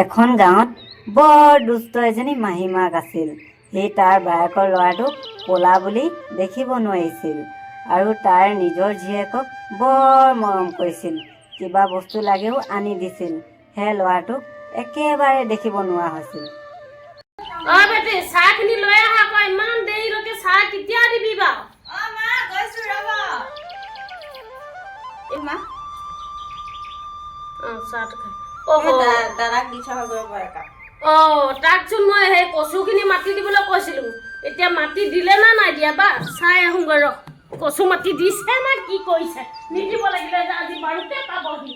এখন গাঁৱত বৰ দুষ্ট এজনী মাহীমাক আছিল। সেই তাৰ বায়েকৰ ল'ৰাটোক ক'লা বুলি দেখিব নোৱাৰিছিল আৰু তাৰ নিজৰ জীয়েকক বৰ মৰম কৰিছিল। কিবা বস্তু লাগেও আনি দিছিল। সেই ল'ৰাটোক একেবাৰে দেখিব নোৱাৰা হৈছিল। বেটি চাহখিনি লৈ আহা আকৌ ইমান দেৰিলৈকে চাহ কেতিয়া দিবি বাৰু? মা গৈছো ৰ'ব। মা চাহটো খাই দাদাক দি থৈ গৈ একাপ। তাকচোন মই সেই কচুখিনি মাটি দিবলৈ কৈছিলোঁ। এতিয়া মাটি দিলে না নাই দিয়া বা চাই আহোঁগৈ ৰ। কচু মাটি দিছে না কি কৰিছে? নিদিব লাগিলে আজি বাৰুতে পাবহি।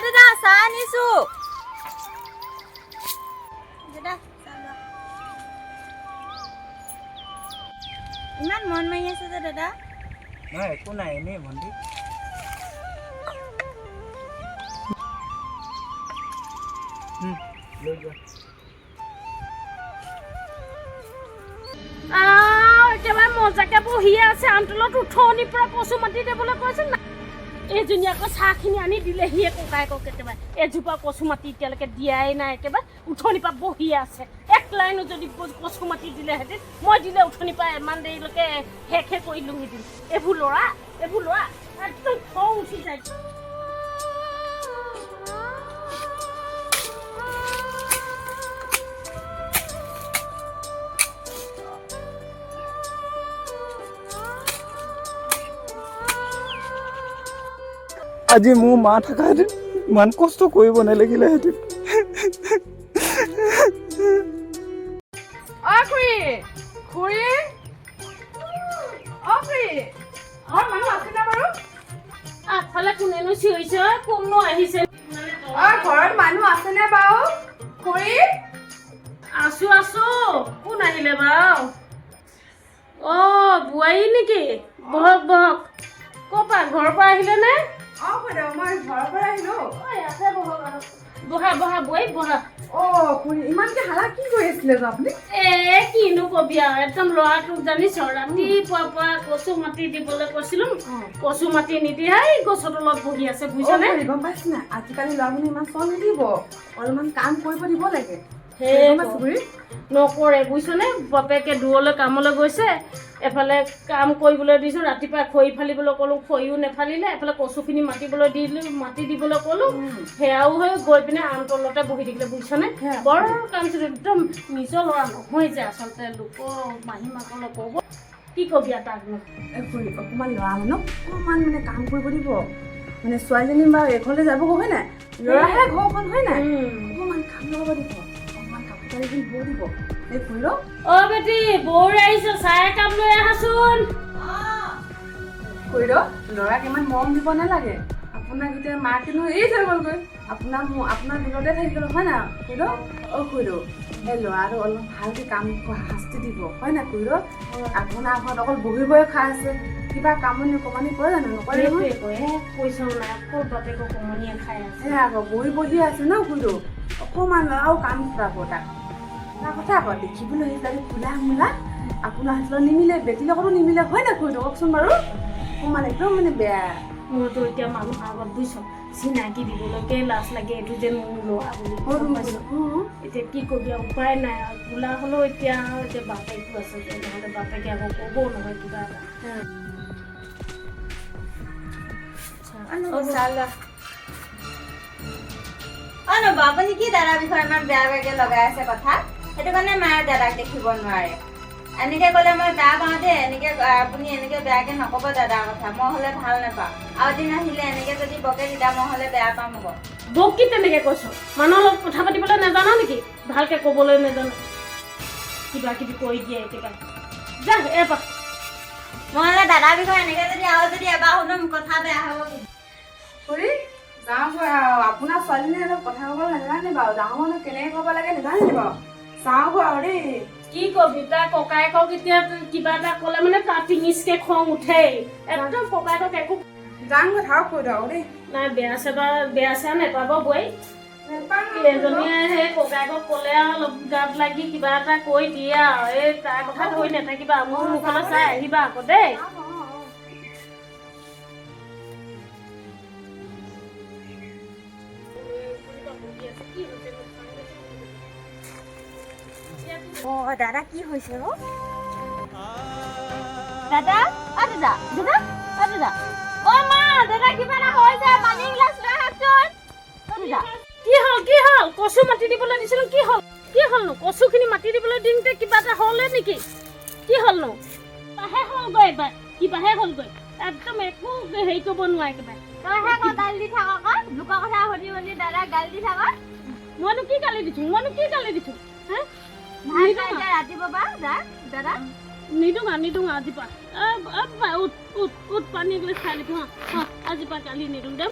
দাদা চাহ আনিছো। দাদা ইমান মন মাৰি আছে যে দাদা? নাই একো নাই, এনেই ভণ্টি। লৈ যোৱা। একেবাৰে মজাকে বহিয়ে আছে আমতলত উঠনিৰ পৰা কচু মাটি দিবলৈ কৈছিল না। এইজনী আকৌ চাহখিনি আনি দিলেহিয়ে ককায়েকক একেবাৰে। এজোপা কচু মাটি এতিয়ালৈকে দিয়াই নাই, একেবাৰে উঠনিৰ পৰা বহিয়ে আছে। এক লাইনো যদি কচু মাটি দিলেহেঁতেন, মই দিলে উঠনিৰ পৰা ইমান দেৰিলৈকে শেষে কৰিলোঁহেঁতেন। এইবোৰ ল'ৰা একদম খং উঠি যায়। আজি মোৰ মা থকাহেঁতেন ইমান কষ্ট কৰিব নালাগিলেহেঁতেন। আগফালে কোনেনো চিঞৰিছে? কোনো আহিছে? ঘৰত মানুহ আছেনে বাৰু? খুৰী আছো। কোন আহিলে বাৰু? বোৱাৰী নেকি? বহক। ক'ৰ পৰা? ঘৰৰ পৰা আহিলে নে? মই ঘৰৰ পৰা আহিলো। ইয়াতে বহক আৰু। বহা বোৱাৰী বহা। খুৰী ইমানকে হালা কি কৰি আছিলে আপুনি? কিনো কবি আৰু, একদম ল'ৰাটোক জানিছ ৰাতিপুৱাৰ পৰা কচু মাটি দিবলৈ কৈছিলো। কচু মাটি নিদি গছৰ তলত বহি আছে, বুজিছনে? গম পাইছ না, আজিকালি ল'ৰাবোৰ ইমান চল নিদিব, অলপমান কাম কৰিব দিব লাগে। নকৰে বুজিছনে? বাপেকে দূৰলৈ কামলৈ গৈছে, এফালে কাম কৰিবলৈ দিছো। ৰাতিপুৱা খৰি ফালিবলৈ ক'লো, খৰিও নেফালিলে। এফালে কচুখিনি মাটি দিবলৈ ক'লো, সেয়াও হৈ গৈ পিনে আম তলতে বহি থাকিলে, বুজিছনে? বৰ কাম একদম নিজৰ ল'ৰা নহয় যে আচলতে, লোকৰ মাহীমাকলৈ ক'ব কি কবি আৰু তাক অকমান ল'ৰা মানুহ অকমান মানে কাম কৰিব দিব। মানে ছোৱালীজনী বাৰু এইফালে যাব হয় নাই, ল'ৰাহে ঘৰখন হয় নাই, অকমান কাম লগাব দিব, অকমান কাপোৰ কানি বৈ দিব। বেটি বৌৰ আহিছে, চাহ একাপ লৈ আহাচোন। ল'ৰাক ইমান মৰম দিব নালাগে। আপোনাক এতিয়া মাকেনো এৰি থৈ গ'লগৈ, আপোনাৰ দূৰতে থাকি গ'ল হয় না খুৰীদেউ? এই ল'ৰাটো অলপ ভালকে কাম শাস্তি দিব হয় না খুৰীদেউ? আপোনাৰ ঘৰত অকল বহি খাই আছে, কিবা কামনি কমানি কৰে জানো? নকৰে নহয়। আকৌ বহি আছে ন খুৰীদেউ, অকমান ল'ৰাও কাম কৰাব তাক। তাৰ কথা আকৌ দেখিবলৈ আহিছে ফুলা মূলা, আপোনাৰ হাতত নিমিলে, বেটিৰ লগতো নিমিলে হয় না খুৰীদেউ? কওকচোন বাৰু। অকমান একদম মানে বেয়া। মোৰতো এতিয়া মানুহৰ আগত বুজিছ চিনাকি দিবলৈকে লাজ লাগে, এইটো যে মোৰ ল'ৰা বুলি। এতিয়া কি কবি আৰু, উপায় নাই আৰু। কোলা হ'লেও এতিয়া বাপেকটো আছে যে, নহ'লে বাপেকে আকৌ ক'বও নহয় কিবা এটা। আপুনি কি দাদাৰ বিষয়ে ইমান বেয়াকে লগাই আছে কথা? সেইটো কাৰণে মায়ে দাদাক দেখিব নোৱাৰে। এনেকে ক'লে মই বেয়া পাওঁ দেই। আপুনি এনেকে বেয়াকে নক'ব দাদাৰ কথা, মই হ'লে ভাল নাপাওঁ। আৰু দিন আহিলে এনেকে যদি বকে তেতিয়া মই হ'লে বেয়া পাম আকৌ। বক কি তেনেকে কৈছ? মানুহৰ লগত কথা পাতিবলৈ নাজানো নেকি? ভালকে ক'বলৈ নাজানো, কিবা কিবি কৰি দিয়ে কিবা। যা এবাৰ মই হ'লে দাদাৰ বিষয়ে এনেকে যদি এবাৰ শুনো কথা বেয়া হ'ব। খুৰী যাওঁগৈ আৰু, আপোনাৰ ছোৱালীজনীয়ে অলপ কথা ক'ব নাজানে বাৰু, ডাঙৰ মানুহ কেনেকে ক'ব লাগে নাজানে বাৰু। যাওঁগৈ আৰু দেই। কি কবি, তাৰ ককায়েকক এতিয়া কিবা এটা ক'লে মানে তাৰ টিঙিচকে খং উঠেই। একদম ককায়েকক একো যাওঁগৈ, থাকক খুৰীদেউ দেই। নাই বেয়া চেয়া নেপাব বোৱাৰী। এজনীয়ে সেই ককায়েকক ক'লে আৰু অলপ গাত লাগি কিবা এটা কৈ দিয়ে আৰু। এই তাৰ কথা ধৰি নাথাকিবা, মোৰ মুখলৈ চাই আহিবা আকৌ দেই। দাদা কি হৈছে অ দাদা অ দাদা দাদা অ দাদা অ মা দাদা কিবা এটা হৈছে পানী গ্লাছ লৈ আহকচোন দাদা কি হ'ল কচু মাটি দিবলৈ দিছিলো কি হ'লনো কচুখিনি মাটি দিবলৈ দিওঁতে কিবা এটা হ'লে নেকি কি হ'লনো কিবাহে হ'লগৈ এইবাৰ কিবাহে হ'লগৈ একদম একো হেৰি কৰিব নোৱাৰে কিবা তইহে গালি দি থাক আকৌ লোকৰ কথা সুধি মেলি দাদা গালি দি থাক মইনো কি গালি দিছো হা ৰাতিপুৱা দাদা নিদোঁ আজিৰ পৰা উঠ পানী গৈ খাই লিখো আজিৰ পৰা গালি নিদিওঁ দে